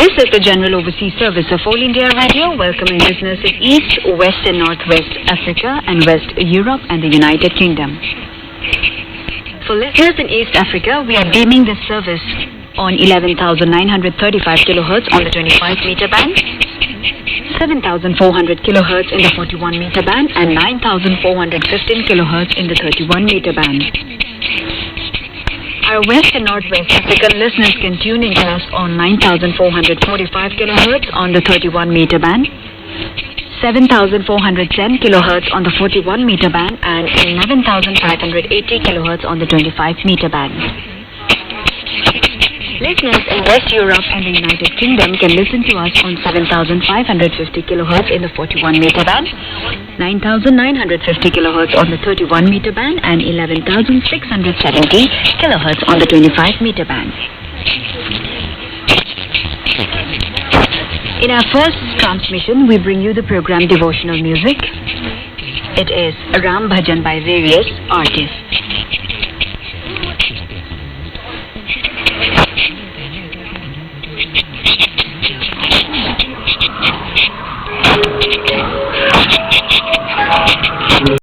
This is the General Overseas Service of All India Radio, welcoming listeners in East, West and Northwest Africa and West Europe and the United Kingdom. For listeners in East Africa, we are beaming this service on 11,935 kHz on the 25-meter band, 7,400 kHz in the 41-meter band and 9,415 kHz in the 31-meter band. Our West and Northwest African listeners can tune in to us on 9,445 kHz on the 31-meter band, 7,410 kHz on the 41-meter band and 11,580 kHz on the 25-meter band. Listeners in West Europe and the United Kingdom can listen to us on 7,550 kilohertz in the 41 meter band, 9,950 kilohertz on the 31 meter band, and 11,670 kilohertz on the 25 meter band. In our first transmission, we bring you the program Devotional Music. It is Ram Bhajan by various artists.